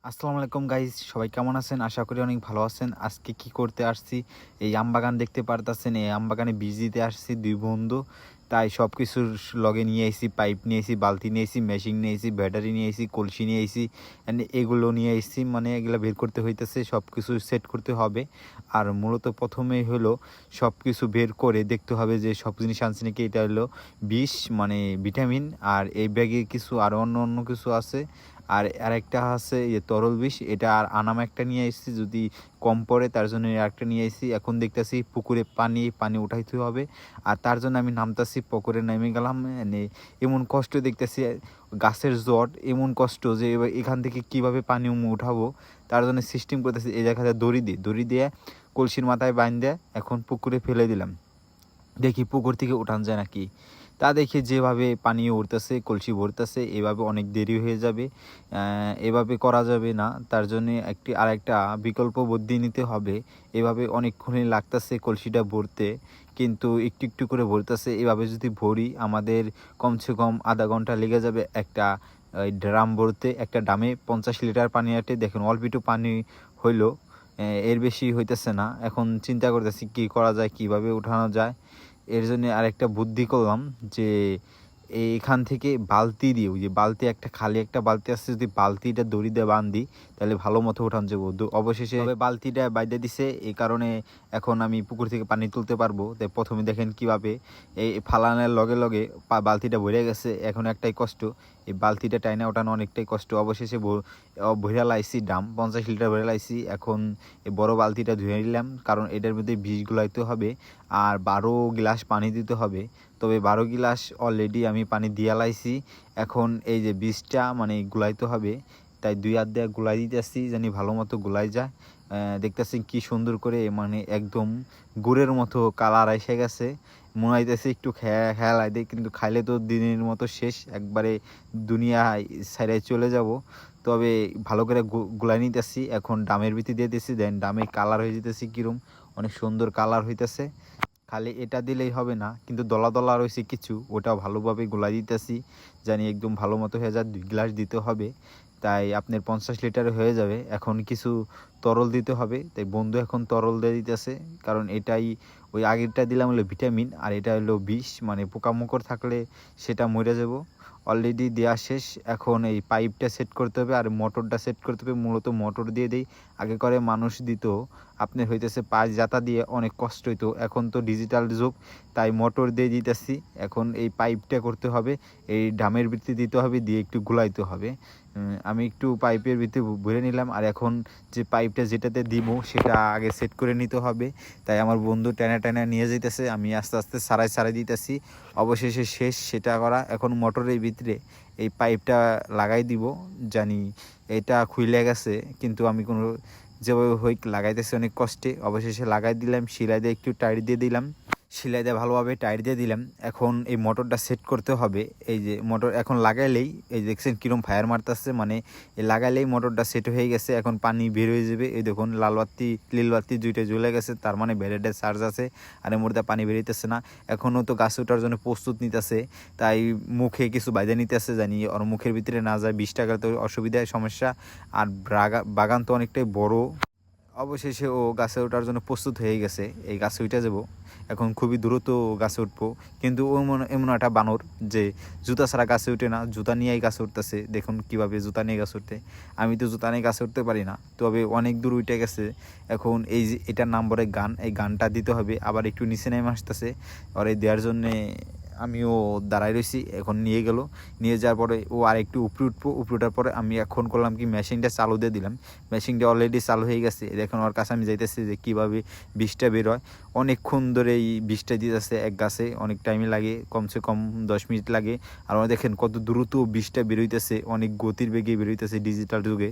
আসসালামু আলাইকুম গাইস, সবাই কেমন আছেন? আশা করি অনেক ভালো আছেন। আজকে কি করতে আসছি, এই আমবাগান দেখতে পারতাছেন। এই আমবাগানে বীজ দিতে আসছি দুই বন্ধু। তাই সব কিছুর লগে নিয়ে আইছি, পাইপ নিয়ে আইছি, বালতি নিয়ে আইছি, মেশিন নিয়ে আইছি, ব্যাটারি নিয়ে আইছি, কলসি নিয়ে আইছি। এগুলো নিয়ে আইছি, মানে এগুলো বের করতে হইতেছে, সব কিছু সেট করতে হবে। আর মূলত প্রথমেই হলো সব কিছু বের করে দেখতে হবে যে সব জিনিস আনছি নাকি। এটা হলো বিষ, মানে ভিটামিন। আর এই ব্যাগে কিছু আরও অন্য অন্য কিছু আছে। আর আরেকটা আছে তরল বিষ, এটা আর আনাম একটা নিয়ে এসেছি, যদি কম পড়ে তার জন্য আরেকটা নিয়ে এসেছি। এখন দেখতেছি পুকুরে পানি উঠাইতে হবে, আর তার জন্য আমি নামতাছি, পুকুরে নেমে গেলাম। মানে এমন কষ্ট দেখতেছি, গাছের জট এমন কষ্ট যে এবার এখান থেকে কিভাবে পানি উঠাবো, তার জন্য সিস্টেম করতেছি। এই জায়গাতে দড়ি দিয়ে কলসির মাথায় দিয়ে এখন পুকুরে ফেলে দিলাম। দেখি পুকুর থেকে উঠান যায় নাকি। তা দেখি যেভাবে পানি উঠতেছে, কলসি ভরতেছে, এভাবে অনেক দেরি হয়ে যাবে। এভাবে করা যাবে না, তার জন্য আরেকটা বিকল্প বুদ্ধি নিতে হবে। এভাবে অনেকক্ষণই লাগতেছে কলসিটা ভরতে, কিন্তু একটু একটু করে ভরতেছে। এভাবে যদি ভরি আমাদের কমসে কম আধা ঘন্টা লেগে যাবে একটা ড্রাম ভরতে। একটা ড্রামে 50 লিটার পানি আটে, দেখুন অল্প একটু পানি হইলো, এর বেশি হইতেছে না। এখন চিন্তা করতেছি কী করা যায়, কিভাবে উঠানো যায়। এর জন্য আরেকটা বুদ্ধি করলাম যে এখান থেকে বালতি দিয়ে, ওই যে বালতি একটা খালি একটা বালতি আছে, যদি বালতিটা দড়ি দিয়ে বান্ধি তাহলে ভালো মতো উঠান যাবো। অবশেষে বালতিটা বাইরে দিছে, এই কারণে এখন আমি পুকুর থেকে পানি তুলতে পারবো। তাই প্রথমে দেখেন কিভাবে এই ফালানোর লগে লগে বালতিটা ভরে গেছে। এখন একটাই কষ্ট, এই বালতিটা টাইনা ওঠানো অনেকটাই কষ্ট। অবশেষে ভরে লাইছি, ড্রাম 50 লিটার ভরে লাইছি। এখন এই বড় বালতিটা ধুয়ে নিলাম, কারণ এটার মধ্যে বীজ গুলাইতে হবে আর 12 গ্লাস পানি দিতে হবে। তবে 12 গ্লাস অলরেডি আমি পানি দিয়ে লাইছি। এখন এই যে বীজটা মানে গুলাইতে হবে, তাই 2 হাত দিয়ে গুলাই দিতেছি, জানি ভালো মতো গুলাই যায়। দেখতেছি কি সুন্দর করে, মানে একদম গুড়ের মতো কালার এসে গেছে। মনে হইতেছে একটু খেয়ালাই দেয়, কিন্তু খাইলে তো দিনের মতো শেষ, একবারে দুনিয়া সাইডে চলে যাব। তবে ভালো করে গুলাই নিতেছি। এখন ডামের ভিতরে দিয়ে দিতেছি, দেন ডামে কালার হয়ে যেতেছি কিরম, অনেক সুন্দর কালার হইতেছে। খালি এটা দিলেই হবে না, কিন্তু দলা দলা রয়েছে কিছু, ওটা ভালোভাবে গোলা দিতেছি, জানি একদম ভালো মতো হয়ে যায়। 2 গ্লাস দিতে হবে, তাই আপনার 50 লিটারে হয়ে যাবে। এখন কিছু তরল দিতে হবে, তাই বন্ধু এখন তরল দিয়ে দিতেছে, কারণ এটাই ওই আগেরটা দিলাম হলো ভিটামিন, আর এটা হলো বিষ, মানে পোকামাকড় থাকলে সেটা মরে যাব। অলরেডি দেওয়া শেষ। এখন এই পাইপটা সেট করতে হবে আর মোটরটা সেট করতে হবে। মূলত মোটর দিয়ে দিই, আগে করে মানুষ দিত আপনার হইতেছে পাঁচ জাতা দিয়ে, অনেক কষ্ট হইতো। এখন তো ডিজিটাল যুগ, তাই মোটর দিয়ে দিতেছি। এখন এই পাইপটা করতে হবে, এই ড্রামের ভিতরে দিতে হবে, দিয়ে একটু গুলাইতে হবে। আমি একটু পাইপের ভিতরে ভরে নিলাম, আর এখন যে পাইপটা যেটাতে দিব সেটা আগে সেট করে নিতে হবে। তাই আমার বন্ধু টানা টানা নিয়ে যেতেছে, আমি আস্তে আস্তে সারাই দিতেছি। অবশেষে শেষ সেটা করা। এখন মোটরের ভিতরে এই পাইপটা লাগাই দিব, জানি এটা খুইলে গেছে, কিন্তু আমি কোনো যেভাবে হইক লাগাইতেছে অনেক কষ্টে। অবশেষে লাগাই দিলাম, শিলাই দিয়ে একটু টাইট দিয়ে দিলাম, শিলাই দিয়ে ভালোভাবে টাইট দিয়ে দিলাম। এখন এই মোটরটা সেট করতে হবে। এই যে মোটর এখন লাগাইলেই, এই দেখছেন কীরকম ফায়ার মারতেছে, মানে এই লাগাইলেই মোটরটা সেট হয়ে গেছে। এখন পানি বের হয়ে যাবে। এই দেখুন নীল বাতি দুইটা জ্বলে গেছে, তার মানে ব্যাটারিটা চার্জ আছে, আর এর মধ্যে পানি বেরোইতেছে না। এখনও তো গাছে ওঠার জন্য প্রস্তুত নিতেছে, তাই মুখে কিছু বাইরে নিতেছে, জানি ওর মুখের ভিতরে না যায়, 20 টাকার তো অসুবিধায় সমস্যা। আর বাগান তো অনেকটাই বড়। অবশেষে ও গাছে ওঠার জন্য প্রস্তুত হয়ে গেছে, এই গাছে উঠে যাব। এখন খুবই দ্রুত গাছে উঠবো, কিন্তু ও এমন একটা বানর যে জুতা ছাড়া গাছে উঠে না, জুতা নিয়েই গাছে উঠতেছে। দেখুন কিভাবে জুতা নিয়ে গাছে উঠতে, আমি তো জুতা নিয়ে গাছে উঠতে পারি না, তবে অনেক দূর উঠে গেছে। এখন এই যে এটার নাম বলে গান, এই গানটা দিতে হবে। আবার একটু নিচে নেমে আসতেছে, আর এই দেওয়ার জন্যে আমিও দাঁড়াই রয়েছি। এখন নিয়ে যাওয়ার পরে ও আর একটু উপরে উঠবো। উপরে ওঠার পরে আমি এখন করলাম কি, মেশিনটা চালু দিয়ে দিলাম। মেশিনটা অলরেডি চালু হয়ে গেছে। দেখুন ওর কাছে আমি যাইতেছি যে কীভাবে বিষটা বের হয়। অনেকক্ষণ ধরে এই বিষটা দিতেছে এক গাছে, অনেক টাইমই লাগে, কমসে কম 10 মিনিট লাগে। আর দেখেন কত দ্রুত বিষটা বেরোইতেছে, অনেক গতির বেগে বেরোইতেছে ডিজিটাল যুগে।